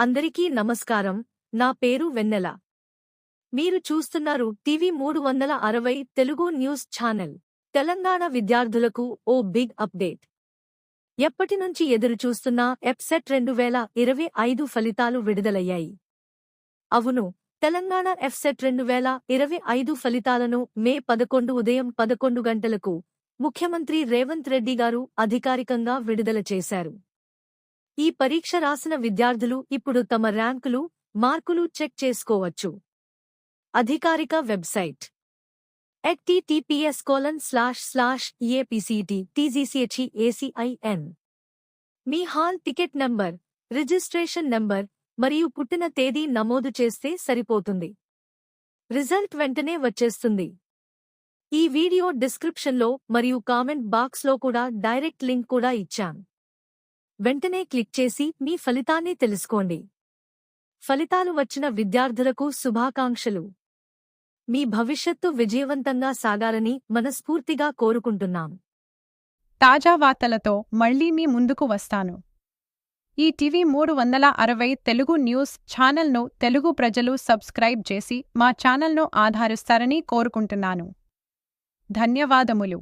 అందరికీ నమస్కారం. నా పేరు వెన్నెల. మీరు చూస్తున్నారు TV 360 Telugu news channel. Telangana విద్యార్థులకు ఓ బిగ్ అప్డేట్. ఎప్పటినుంచి ఎదురుచూస్తున్న ఎప్సెట్ 2025 ఫలితాలు విడుదలయ్యాయి. అవును, తెలంగాణ ఎప్సెట్ 2025 ఫలితాలను మే 11 ఉదయం 11 గంటలకు ముఖ్యమంత్రి రేవంత్ రెడ్డి గారు అధికారికంగా విడుదల చేశారు. ఈ పరీక్ష రాసిన విద్యార్థులు ఇప్పుడు తమ ర్యాంకులు, మార్కులు చెక్ చేసుకోవచ్చు. అధికారిక వెబ్సైట్ https://epct.tgchin. మీ hall ticket number, registration number మరియు పుట్టిన తేదీ నమోదు చేస్తే సరిపోతుంది. రిజల్ట్ వెంటనే వచ్చేస్తుంది. ఈ వీడియో డిస్క్రిప్షన్లో మరియు కామెంట్ బాక్స్లో కూడా డైరెక్ట్ లింక్ కూడా ఇచ్చాం. వెంటనే క్లిక్ చేసి మీ ఫలితాన్ని తెలుసుకోండి. ఫలితాలు వచ్చిన విద్యార్థులకు శుభాకాంక్షలు. మీ భవిష్యత్తు విజయవంతంగా సాగాలని మనస్ఫూర్తిగా కోరుకుంటున్నాం. తాజా వార్తలతో మళ్లీ మీ ముందుకు వస్తాను. ఈ టీవీ 360 తెలుగు న్యూస్ ఛానల్ను తెలుగు ప్రజలు సబ్స్క్రైబ్ చేసి మా ఛానల్ను ఆదరిస్తారని కోరుకుంటున్నాను. ధన్యవాదములు.